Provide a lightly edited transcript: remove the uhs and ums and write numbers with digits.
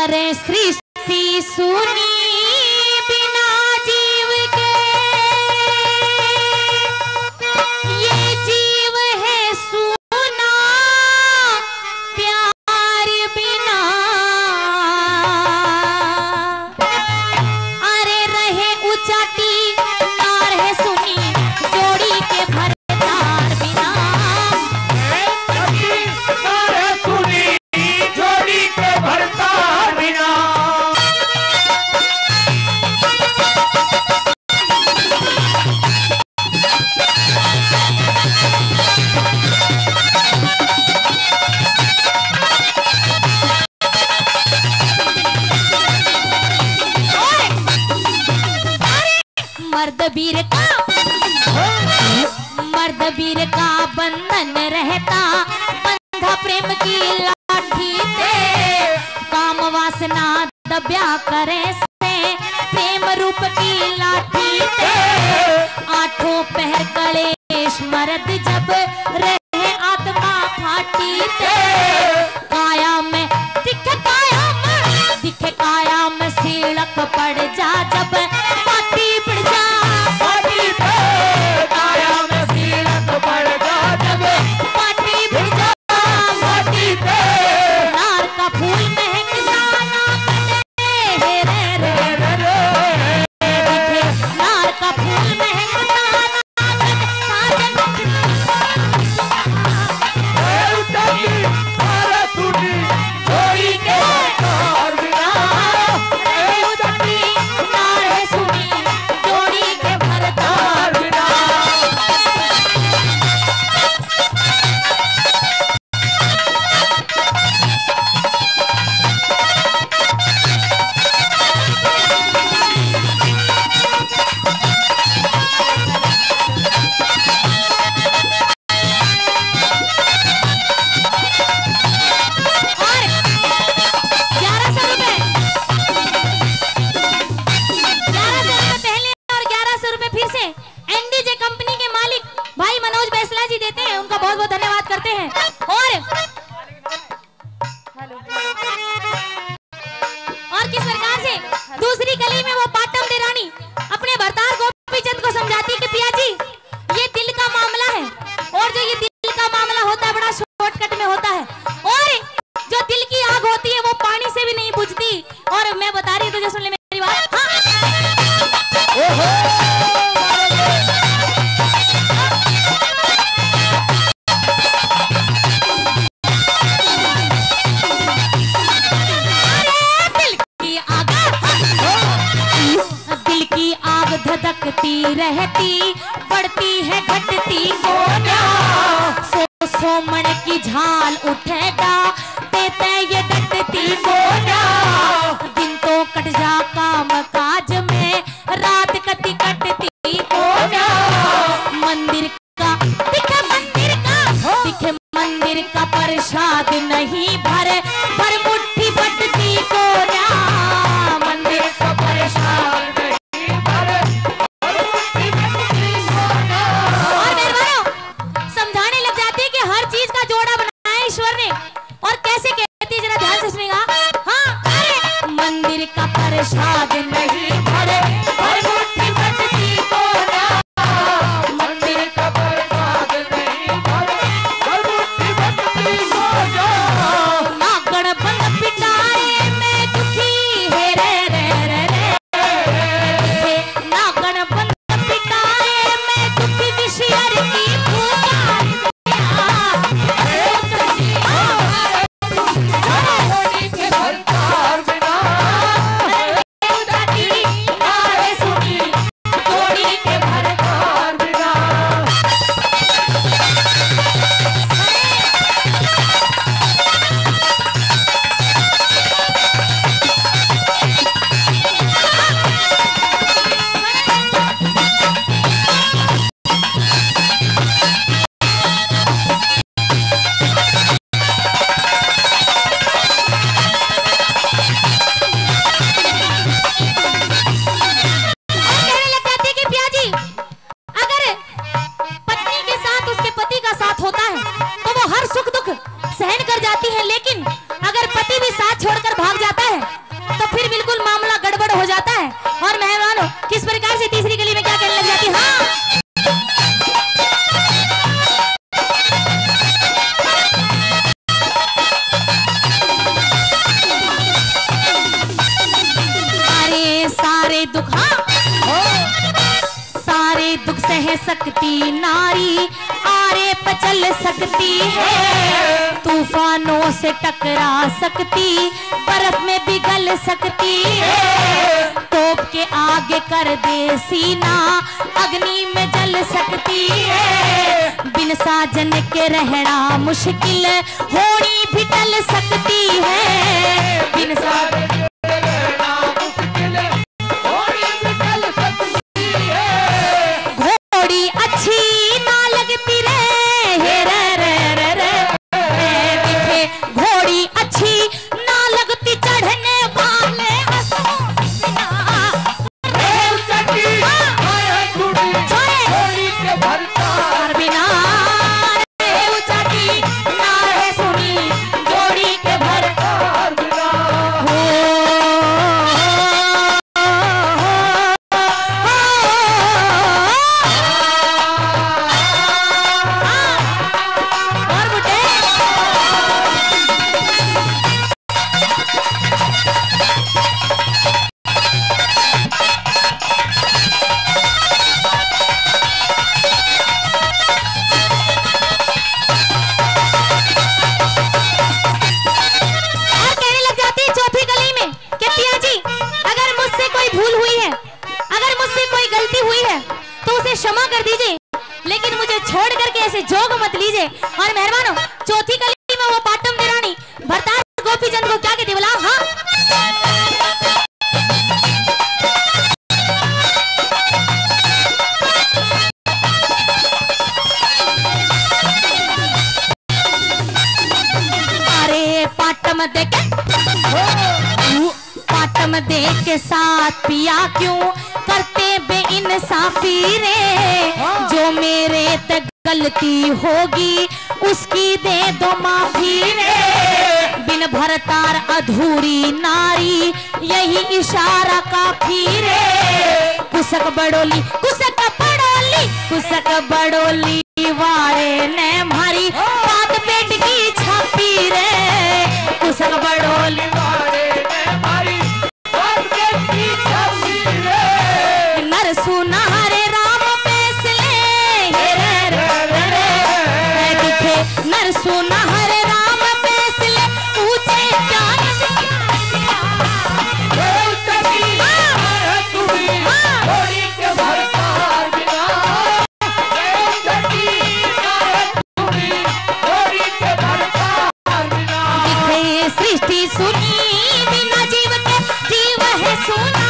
अरे सृष्टि सुनी बिना जीव के, ये जीव है सुना प्यार बिना। अरे रहे उचाटी तार है सुनी जोड़ी के भरतार बिना। सुनी जोड़ी के भरतार बिना। मर्द वीर का बंधन रहता, बंधा प्रेम की लाठी ते। काम वासना दब्या करे से, प्रेम रूप की लाठी ते। आठों पहर कलेश मर्द जब रहे आत्मा फाटी ते। काया में दिखे काया में सीलक पड़ जा, जब पाटी पड़ जा काया में सीलक पड़ जा, जब पाटी पड़ जा पाटी पे। नार का फूल महक जाना कटे रे रे रे। नार का फूल महक जाना साजन सुनी जोड़ी के भरतार बिना। नार है सुनी जोड़ी के भरतार बिना। और 1100 रुपए, 1100 रुपए पहले और 1100 रुपए फिर से एनडीजे कंपनी के मालिक भाई मनोज बैसला जी देते हैं, उनका बहुत बहुत धन्यवाद करते हैं। और किस प्रकार से दूसरी गली में वो पाटम देरानी अपने भरतार गोपीचंद को समझाती कि पिया जी ये दिल का मामला है, और जो ये दिल का मामला होता है बड़ा शॉर्टकट में होता है, और जो दिल की आग होती है वो पानी से भी नहीं बुझती। और मैं बता रही हूँ तुझे, सुन ले मेरी बात। हाँ। दिल की आग धधकती रहती, बढ़ती है घटती कोना। सो मन की झाल उठेगा देते ये डटती कोना। दिन तो कट जा काम काज में, रात कटी कटती कोना। मंदिर का दिखे मंदिर का प्रसाद नहीं भरे, भर मुट्ठी बटती कोना। मंदिर का प्रसाद नहीं भरे, भर मुट्ठी बटती कोना। और मेरे भाइयों समझाने लग जाती है कि हर चीज का जोड़ा बनाया ईश्वर ने, और कैसे कहती है जरा ध्यान से सुनिएगा। हाँ, अरे मंदिर का प्रसाद नहीं भरे, भर मुट्ठी बटती कोना। मंदिर का प्रसाद नहीं भरे, भर मुट्ठी बटती कोना। ना गणपत पिटारे में दुखी है रे रे रे रे। ना गणपत पिटारे में दुखी विषयर की पुकार जोड़ी के भरतार बिना। उदाटी है तो फिर बिल्कुल मामला गड़बड़ हो जाता है। और मेहमानों किस प्रकार से तीसरी गली में क्या कहने लग जाती है। हाँ सारे दुख, सारे दुख सह सकती नारी, आरे पर चल सकती है, तूफानों से टकरा सकती, बर्फ में पिघल सकती है, तोप के आगे कर दे सीना, अग्नि में जल सकती है, बिन साजन के रहना मुश्किल, होड़ी भी टल सकती है, बिन साजन क्षमा कर दीजिए, लेकिन मुझे छोड़ करके ऐसे जोग मत लीजिए। और मेहरबानों चौथी कली में वो पाटम देरानी भरतार गोपीचंद को क्या कहती बोला। हाँ अरे पाटम दे के साथ पिया क्यों करते बेइंसाफी रे, जो मेरे तक गलती होगी उसकी दे दो माफी रे, बिन भरतार अधूरी नारी यही इशारा काफी रे, कुसक बड़ोली वारे ने मारी बात पेट की छापी रे, कुसक बड़ोली वारे ने मारी बात पेट की छापी रे, नर सुना हरे राम फैसले दिखे, नर सुना हरे राम फैसले पूछे क्या सृष्टि सुनी बिना जीव के जीव है सुना।